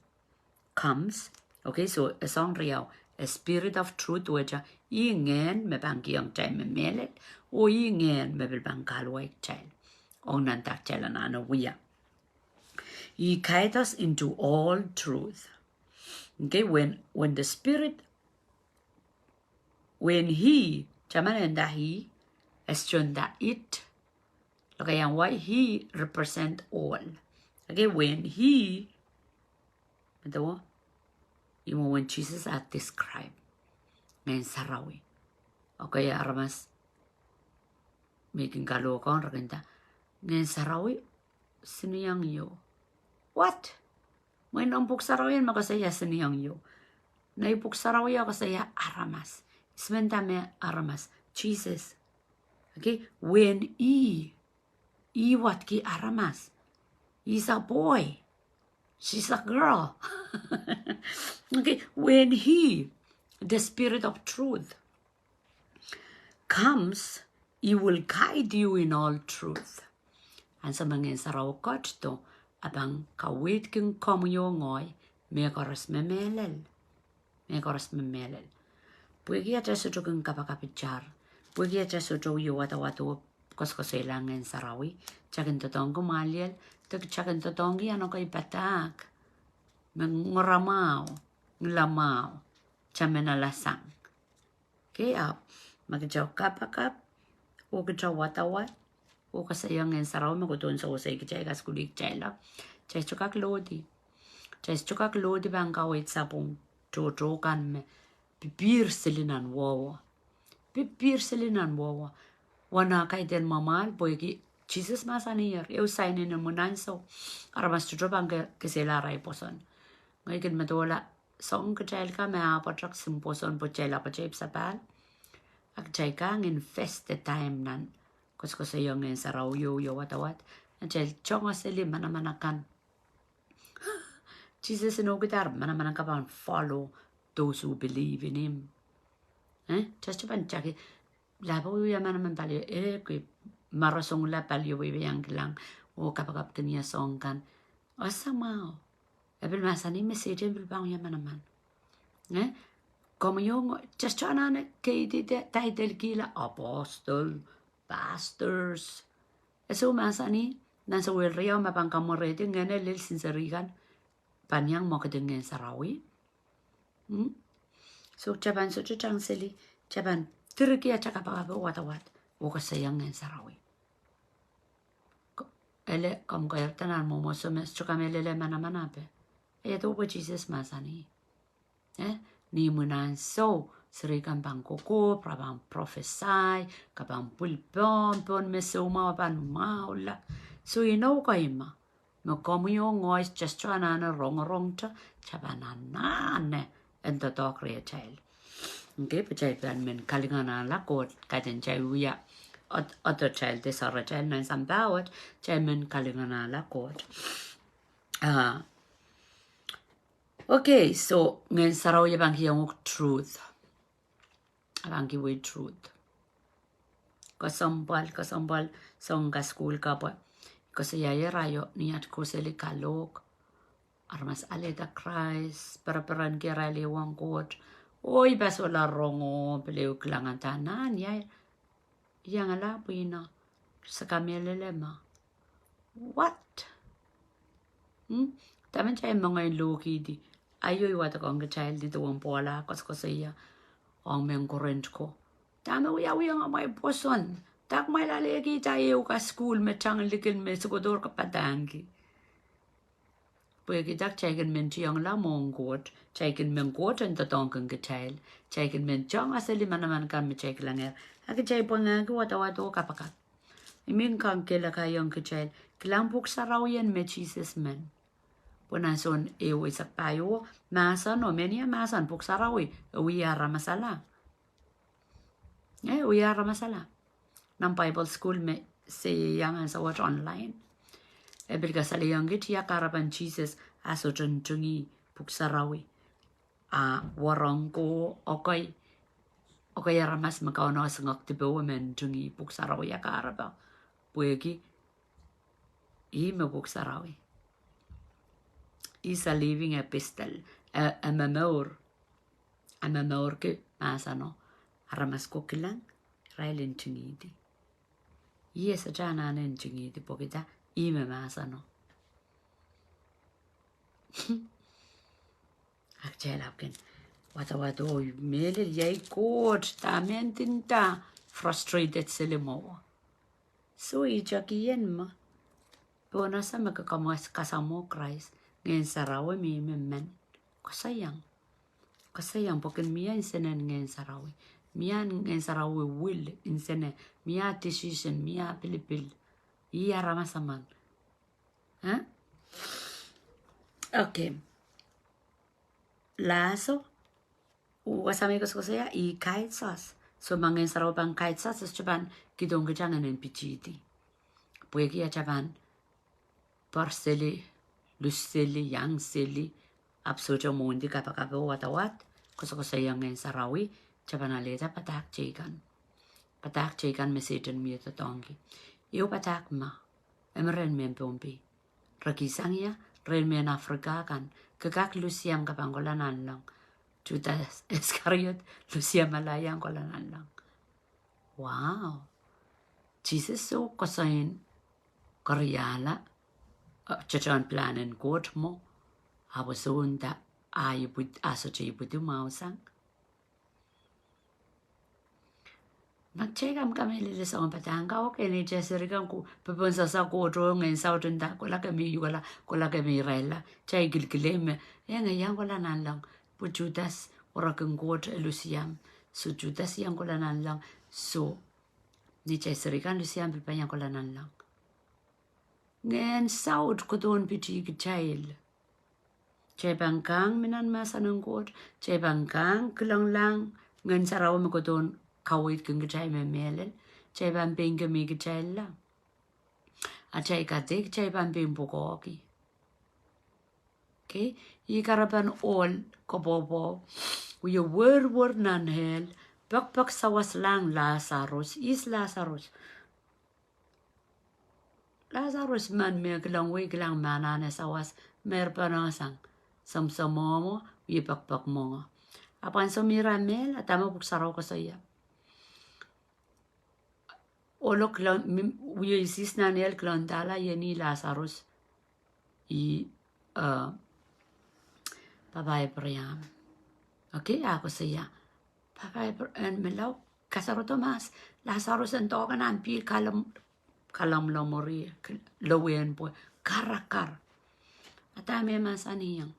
comes, okay, so asong riyaw, a Spirit of truth waja, nghen mebangkiyang chay memelet, o nghen mebelbang galway chay. O nantak chay lanana wiya. He guide us into all truth. Okay, when the Spirit, when He, chamanenda He, estyonda it, okay, and why He represent all. Okay, when He, when Jesus had described, ngayon sarawi. Okay, aramas, making kalokon, rakenta, ngayon sarawi, sinuyang yo. What? When ang puksarawian makasaya siniyang yo. Na ipuksarawiya kasaya aramas. Ismentame aramas. Jesus. Okay? When what ki aramas. He's a boy. She's a girl. Okay? When the Spirit of truth, comes, he will guide you in all truth. And sa mga sarawakot to, abang kawit kong komuyo ngoy, may koras memelel. May koras memelel. Pwede at sa kong kapakapitjar. Pwede at sa yo watawato koskoselangan sarawi. Tsakin totong kumaliel. Tsakin totong ano kay patak. Nguramaw. Nglamaw. Tsamenalasang. Kaya, magjaw kapakap. O kajaw watawat. O kasayang en saraw maguton sa usay kichay kaskulik chay la. Chay chukak lodi. Chay chukak lodi bang kawit sapong chochokan me. Pipir silinan wawa. Pipir silinan wawa. Wana kay den mamal boy ki Jesus masanir. Eu sainin mo nanso. Aramas chuchobang kiselaray poson. Ngayon matola. Song kichay ka me apatrak simposon po chay la pa chay sapal. Ak chay ka infest the time nan. Kosko sa yung sa raw yo watawat. And chay chonga sili manamanakan. Jesus no gitar manamanakan pa follow those who believe in him. Just pan chaki labo ya manaman palyo kay marasong la palyo yang lang o kapag kanya song kan. Asama. Ebil masani message bil bang ya manaman. Como yung just chana kay title kila apostle. Pastors. Eso masani nasa wilriyaw mapangkamorete ngene lil sinsarigan panyang mo kadingen sarawi. So chaban so chang sili chaban turkiya chaka pa watawat o kasayang ngen sarawi. Ele kam kaya tanan mo so mes chukamelele manamanape. To po Jesus masani. Ni munan so Serikan bang koko, prabang prophesy, kabang pulpon, pon mesuma ban maula. So kaima. No komuyo ngois just chana rong ta, chabanane, and the dog real child. Okay, but I plan men kalingana la court, katen chayuya. Other child, this other child, and some bawat, chairman kalingana la court. Okay, so ngen saraw yabang hiyong truth. Abang kiwi truth. Kasambal song ka school ka pa. Kasi rayo niyat ko sili kalok. Armas aleda Christ. Paraparan kira liwang kot. Oy baso la rongo. Piliw klangan tanan. Yang ala pina. Sa kamelelema. What? Taman siya mga loki di. Ayoy wata ko ang child dito ang pola. Kasi ang meng kurent ko. Tama uya nga may poson. Tak may lalagi tayo ka school me chang likin me sukodor ka padangi. Pwede kitak chaykin men chiyang lamong kot. Chaykin men kot ang tatongkang kachayl. Chaykin men chang asali manaman kan me chayk langer. Aki chay po nga wato kapakat. Imin kang kila kayong kachayl. Kilampuk saraw yan me Jesus men. Punason ewe sa payo, masan o menia masan puk sarawi, uyara masala. Uyara masala. Nang Bible school me siyangan sa watch online. Bilga sa liyang git ya karapan Jesus aso tuntungi puk sarawi. Warong ko okay ramas makaw sangak tibo men tungi puk sarawi ya karapa. Puegi me puk sarawi. Is a living epistle, a memoir ke masano, aramas ko kilang, railin tungidi. Yes, a jana nen tungidi pokita, ime masano. Akjelapkin, watawato, mele yay coach, tamentinta, frustrated silimo. So ijakiyen ma, bona sa magkakamas kasamo Christ. Nghen sarawi mi men kasayang pokin miya insene nghen sarawi miya nghen sarawi will insene miya decision miya pilipil iya ramasaman Okay. Laso. Was amigos ko saya I kite sauce. So mangen sarau bang kite sauce is chaban kidong jangan en pichiti. Pueki ya chaban parceli, luseli, yang seli. Absojo mundi kapakapa watawat. Ko saya ngen sarawi chaban aleta patak chicken. Patak chicken meseten mi to tongi. Yo patak ma. Emeren men pompi. Rakisang ya ren men Afrika kan. Kekak lusiam kapanggolan lang. Judas Iscariot, Lucia Malayang kolanan lang. Wow. Jesus so kasain karyala chachan planen kot mo. Hawasun da ayubut asoche ibutu mausang. Nagchegam kami lilis ang patanga o kini jesirigan ko papunsa sa kodro ngayon sa utunda ko la kami yuwala ko la kami rela chay gilgileme yang kolanan lang. Po Judas orang God Luciam so Judas yang kolanan lang so ni chay serikan Luciam pipa yang kolanan lang Ngehn saud ko doon piti kichail chay bangkang minan masa ng God chay bangkang kilang lang ngehn saraw mo ko doon kawit kung kichay memelel chay bambing kami kichail lang at chay katik chay bambing bukoki. Okay, ikarapan all kobobo. Uyo word nan hel. Pak sawas lang Lazarus. Is Lazarus. Lazarus man me kilang we kilang manane sawas mer panasang. Samsamomo uyo pak mo. Apan sumira mel atama buksaraw ko saya. Olo kilang uyo isis nan hel kilang dala yeni Lazarus. Papa Abraham. Okay, ako saya. Papa Abraham, melaw, kasaro Tomas, Lazarus ang toka na ampil kalam lomori, lawen po, karakar. At ame masaniyang.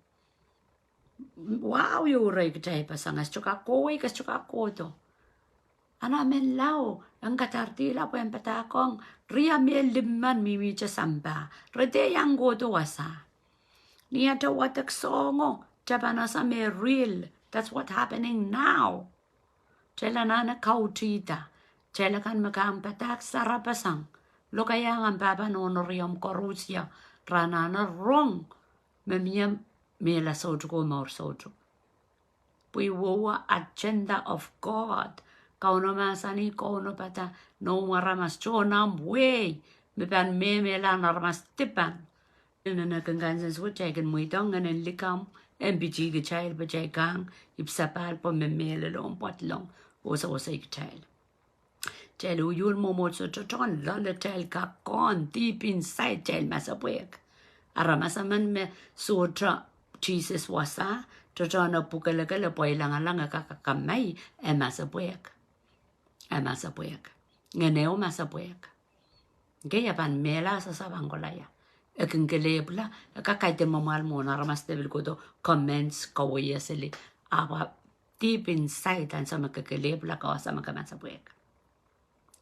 Wow, yuray kacay pasangas, chuka kowe, kas chuka koto. Ana men lao, ang katartila po ang patakong, ria mel liman mimi samba, rete yang goto wasa. Niya tawatak songo, Japanasa me real. That's what's happening now. Chela nana kautita. Chela kan makang patak sarapasang. Lokayang ang baba no riam korusya. Ranana wrong. Memiyam mela soju ko mor soju. Puiwa agenda of God. Kauno masani kauno pata no maramas chonam way. Mepan memela narmas tipan. Nana kangansan switchagan muitong and likam. En biji child bajay gang ipsapal po memele long potlong osa child. Child uyul momo so chochon lole child ka kon deep inside child masapwek. Aramasa man me sotra Jesus wasa chochon na pukalakala po ilangalanga kakakamay masapwek. Masapwek. Nganeo masapwek. Gaya pan mela sa sabangolaya. Ekin kelebla, kakaiten mamal mo na ramas devil ko do comments kawaya sili. Aba deep inside and sa makakelebla ka sa makamasapwek.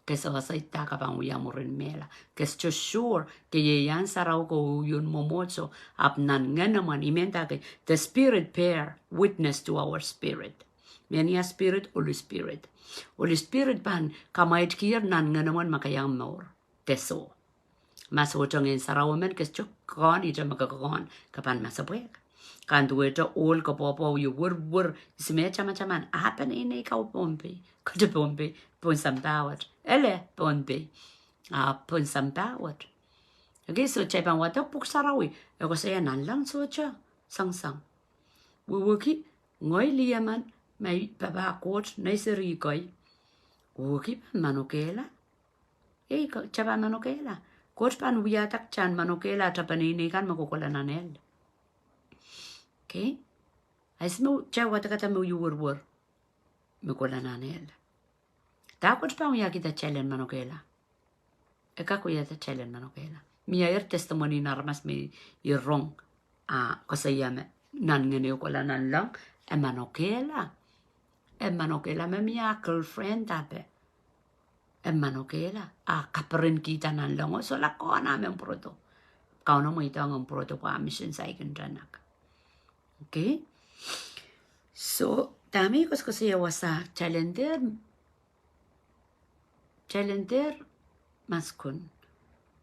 Kesa sa ita ka pang uyang mo rin mela. Kes sure kaya yan saraw ko yun momotso apnan nga naman imenta kay the spirit bear witness to our spirit. Menia spirit, Holy Spirit. Holy Spirit pan kamait kier nan nga naman makayang more. Teso. Masotong in sarawamen kes chukon ita makakon kapan masapwek. Kandu ito all kapopo yu wur isme chaman happen in ikaw pompi. Kudu pompi pun sampawat. Ele pompi. Pun sampawat. Okay, so chaipan wata puk sarawi. Eko saya nan lang socha sang. Wuwuki ngoy liyaman may papakot na isirikoy. Wuwuki manukela. Chapa manukela. Kot pan wiyatak chan manukela tapanini kan makukulananel. Okay? Ais mo chawata kata mo yuwur makulananel. Takot pa uya kita chelen manukela. Eka kuya ta chelen manukela. Mia testimony narmas mi irong kasayame nan ngene kulanan lang manukela. Manukela me mia girlfriend tape. Manukela kaperin kita nan lang so la ko namin proto. kau no mo ito ang proto-mission sa ikan janak. Okay? So, dami ko siya wasa challenger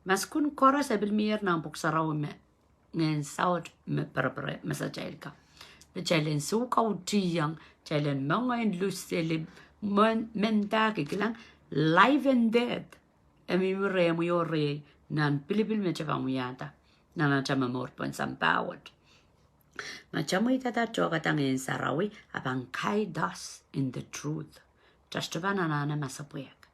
maskun kora sa bilmir na buksaraw me ngin saud me parapare masajail ka. Challenge so kautiyang challenge mga inlusili menta kikilang live and dead. Emi mure mo yore nan pilipil me chapa mo yata nan chama morpon sampawat. Machamu itata choka tangin sarawi abang guide us in the truth. Just to banana masapuyak.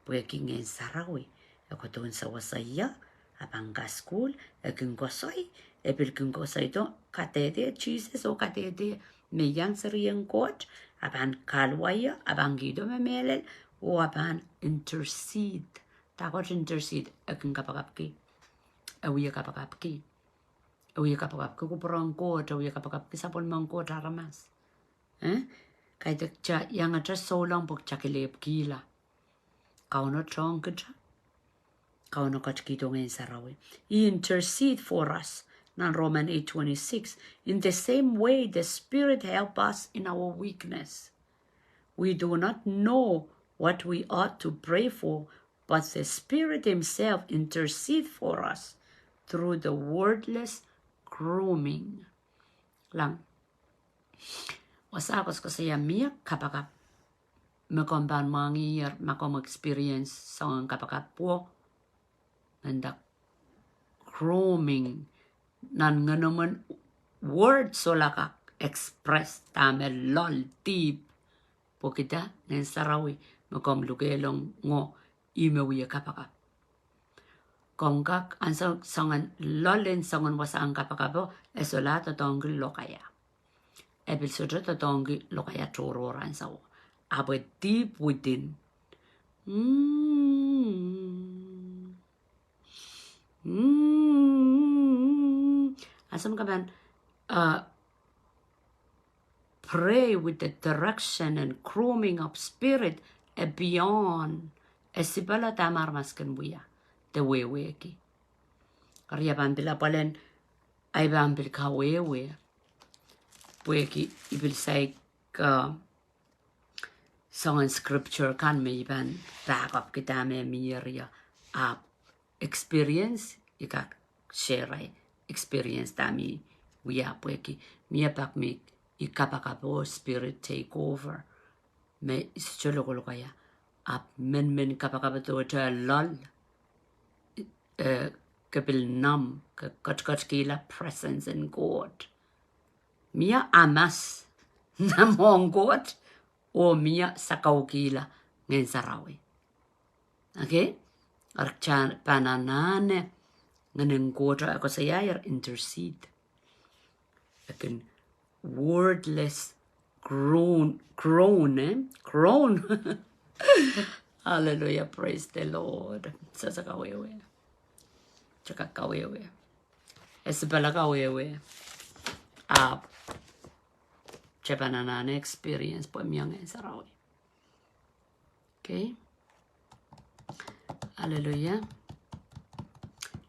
Puyaking in sarawi. Ako doon sa wasaya abang gaskul aking gosoy epilking gosoy to katete Jesus o katete meyang sariyang coach abang kalwaya abang gido memelel o abang intercede. Takot intercede aking kapakapki. Awiya kapakapki. Awiya kapakapki ko parang coach awiya kapakapki sa pulmang coach aramas. Kaya tekcha yang aja solang pok chakilep kila. Kau no chong keja. Kau no kachkito ngayon sarawi. He intercede for us. Nan Roman 8:26. In the same way, the Spirit help us in our weakness. We do not know what we ought to pray for, but the Spirit Himself intercede for us through the wordless grooming. Lang. Wasakos ko siya miyak kapakap. Makomban mangir, makom experience sa kapakap po. Nandak grooming nan nga naman word so laka express tame lol deep po kita ng sarawi makom lugelong ngo imewiya kapaka kongkak ansang sangan lolen sangan wasa ang kapaka po esola totonggi lokaya ebil sojo totonggi lokaya chororan sawo aber deep within Asam kaban pray with the direction and grooming of spirit beyond esibala tamar masken buya the way ki karya bambila palen ay bambil ka we ki ibil say song scripture kan me iban back up kita me miria experience ika share experience tami wiya pueki mia pak mi ikapakapo spirit take over me ischolo kaya ap men kapakapo to lol kapil nam kat kila presence in God mia amas namong God o mia sakaw kila ngin sarawi okay archan pananane nganing kota ako sa yayar intercede akin wordless groan hallelujah praise the Lord sa kawewe tsaka kawewe esbala kawewe chepananane experience po miyang sarawi okay hallelujah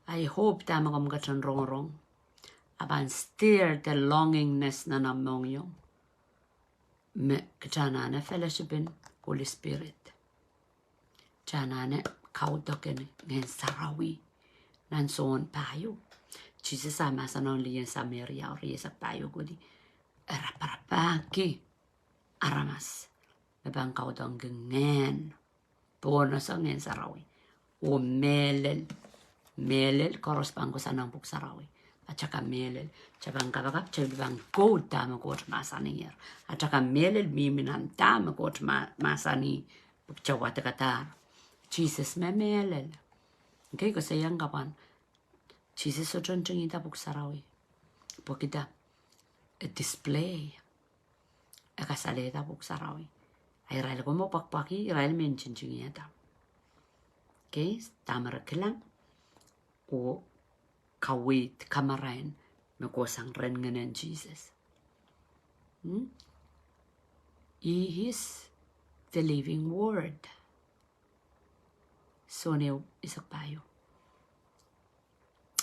I hope tama ko mga rong aban stir the longingness na namong yung me kachanane fellowshipin Holy Spirit chanane kaudoken ngin sarawi nan son payo Jesus sama sa non liyan sa Maria or sa payo gudi araparapaki aramas nabang kaudong Ngehn pono sa ngin sarawi o melel korospan ko sa nampuk sarawi at saka melel chabang kabakap chabang god tama ko masanir at saka melel miminan tama ko masani chawat katar Jesus me melel okay ko sayang kapan Jesus so chonchong ita puk sarawi po kita display akasaleta puk sarawi ay ral ko mo pakpaki ral mention chingita okay tamara kelang o kawit kamarain na kusang ren nganan Jesus. He is the living word. So ne isak payo.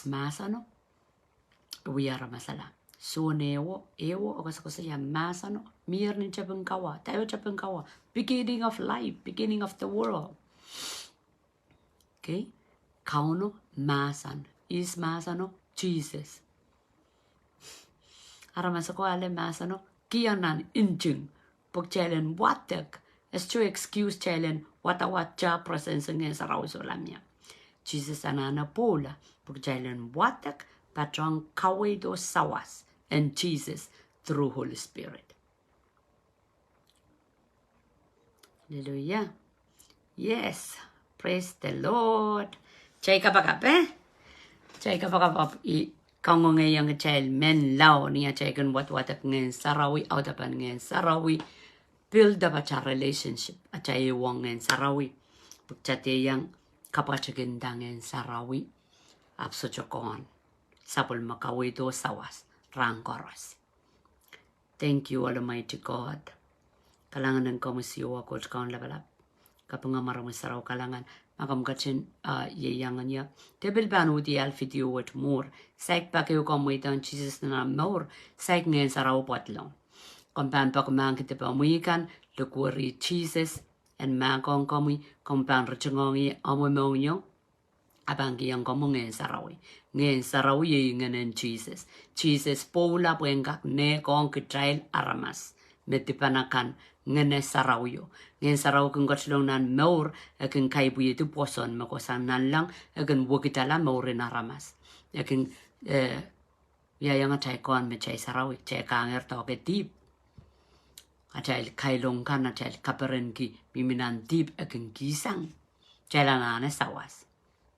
masano wiyara masala so ewo okasaya masano mir ni chapunkawa tayo chapunkawa beginning of life, beginning of the world. Okay, kauno masan is masano Jesus aramasako ale masano kianan injing pok chalen watek es to excuse chalen watawacha presence ngen sarau solamia Jesus anana pola pok chalen watek patron kawedo sawas and Jesus through Holy Spirit. Hallelujah. Yes, praise the Lord. Chay kapagap Chay kapagap I kangong ngayang child men lao niya chay kan wat ngayon sarawi out apan ngayon sarawi build up a relationship at chay wong ngayon sarawi pagchate yang kapachaganda ngayon sarawi apso chokon sapul makawi do sawas rangkoros. Thank you Almighty God. Kalangan ng komisiyo ako kaon labalap. Kapag marami saraw kalangan makamkachin yeyangan niya. Tebil banu di alfitio wat more. Saik pa kayo kamuitan Jesus na more. Saik ngayon saraw patlong. Kompan pa kumang kita pa umuikan. Lukwari Jesus. And makong kamui. Kompan rachangongi amumonyo. Abangi yang kamu ngayon saraw. Ngayon saraw yeyangan Jesus. Jesus pola puengkak ne kong kitrail aramas. Metipanakan ngene saraw yo. Ngayon saraw kung katulong nan maur akin kaibuye tu poson makosan nan lang akin wukitala maurin aramas. Akin yang acay kon me chay saraw chay kanger to ke tip. Acay kailong kan acay kaperen ki miminan tip akin kisang. Chay lanane sawas.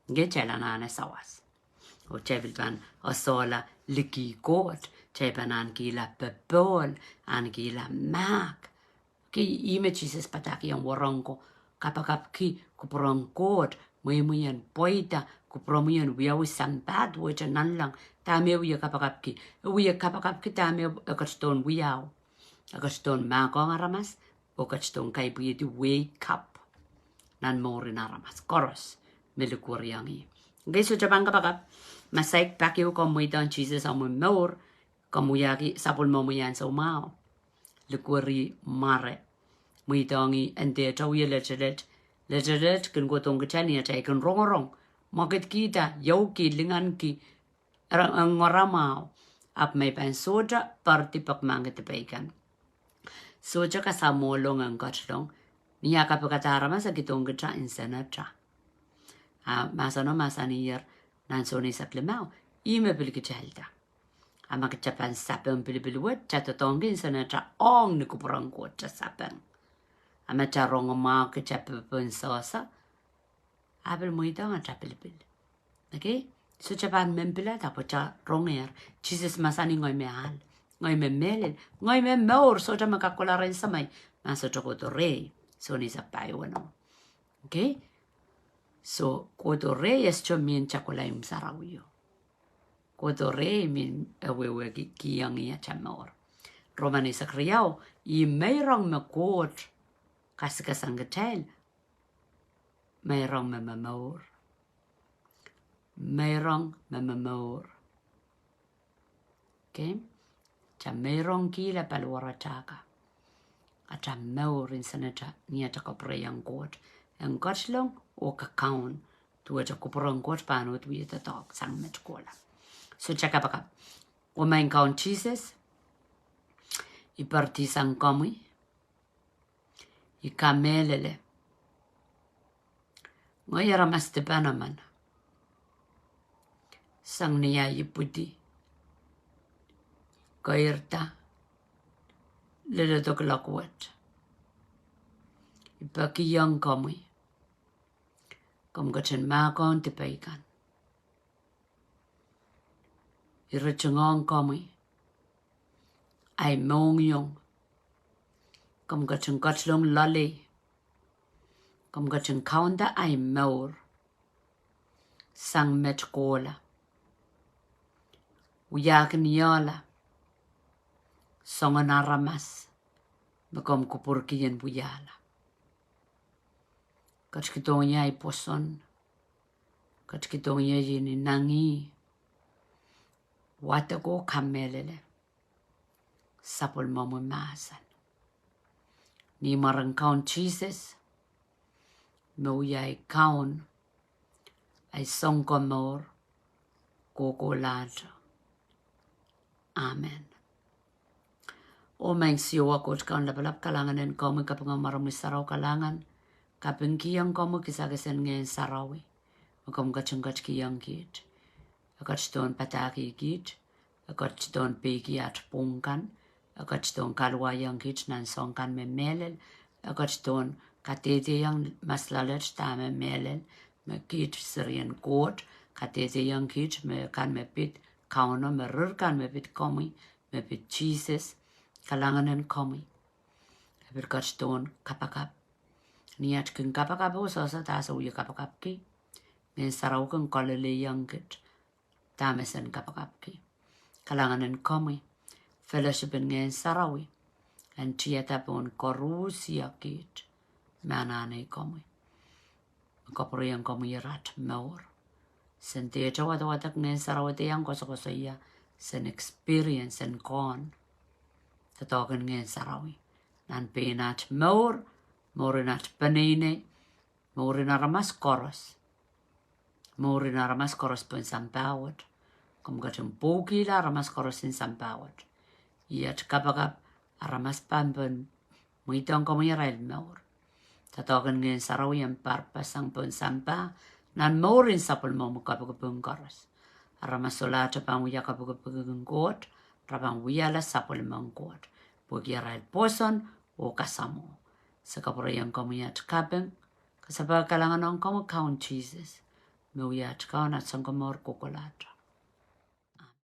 Ngayon chay lanane sawas. O chay bilban asola liki kot. Chay banan kila pepol an kila mak. Ki ime Jesus pataki yang warongko kapakap ki kuprongkot muyan poita kupromuyan wiawi sambat waja nanlang tame wiya kapakap ki tame akaston wiaw akaston makong aramas okaston kai buye di wake up nan morin aramas koros melukuriangi geso jabang kapakap masaik pakyo komuitan Jesus amu mor komuyaki sapul momuyan so mao lukuri mare muitangi ente tawiya lechelet kun gotong kechania chay kun rong market kita yau ki lingan ki ngoramao ap may pan soja party pak manget pekan soja ka samolong ang katlong niya kapakatara masa kitong kecha insanatra masano masanir nan soni saklemao ime bil kechalta ama kecapan sapeng bil wet chatatong insanatra ong ni kuprang ko cha sapeng ama charong ma ke chapel sosa abel muita nga chapel. Okay, so chapan membela ta pocha ronger Jesus masani ngoy me hal ngoy me melel ngoy me mor so ta makakolaren samay maso to rey so ni sa paiwano. Okay, so koto rey es chomien chakolay msarawiyo koto rey min awewe ki yang ya chamor romani sakriao I mayrong makot kasang gatel mayrong mamamor okay cha mayrong kila palwara chaka acha maur in sanata niya ta prayang god ang gotslong o kakaun tuwa cha kuprong god panot wi ta talk sang met kola so chaka baka o main count Jesus I parti sang komui I kamelele. Ngoyara maste panaman. Sang niya ipudi. Koirta. Lele toklakwat. Ipaki yang komui. Kom gachen makon tipaikan. Irachungon komui. Ay mong yung. Kom gachen katlong lali. Kom gachen kaunda ay maur. Sang met kola. Uyak niyala. Songan aramas. Makom kupurkiyan buyala. Kachkitonya ay poson. Kachkitonya yini nangi. Wata ko kamelele. Sapul mamu masan. Ni marang kaun Jesus. Mo yai kaun. Ay songko mor. Koko lata. Amen. O maing siwa ko kaun lapalap kalangan en komu kapang marami sarau kalangan. Kaping kiyang komu kisagasan Ngehn sarawi. Makom kachungkach kiyang kit. Akachton pataki kit. Akachton peki at pungkan. Akachton kalwayang kit nan songkan me melel. Akachton katete yang maslalet ta me melel. Me kit sirien kot. Katete yang kit me kan me pit kauno me rurkan me pit komi. Me pit Jesus. Kalangan en komi. Akachton kapakap. Niat kin kapakap o sosa tasa uya kapakap ki. Ngehn sarau kan kolele yang kit. Tamesen kapakap ki. Kalangan en komi. Fellowship in Ngehn sarawi. En tieta pon korusia kit. Manane komi. Kopri yang komi rat maur. Sen tieta wata Ngehn sarawi te yang kosa iya. Sen experience en kon. Tatokan Ngehn sarawi. Nan penat maur. Maurinat panine. Maurina ramas koros. Maurina ramas koros pun sampawat. Kom gatum poki la ramas koros in sampawat. Iat kapakap aramas pampun. Muitong komi rail maur. Tatokan Ngehn sarawi yang parpasang pun sampa. Nan maurin sapul mau kapakapun koros. Aramas solata pang uya kapakapun kot. Rabang uya la sapul mau kot. Puki rail poson o kasamo. Sakapura yang komi at kapeng. Kasaba kalangan ang komi kaun Jesus. Mau ya at kaun at sangkomor kukulata.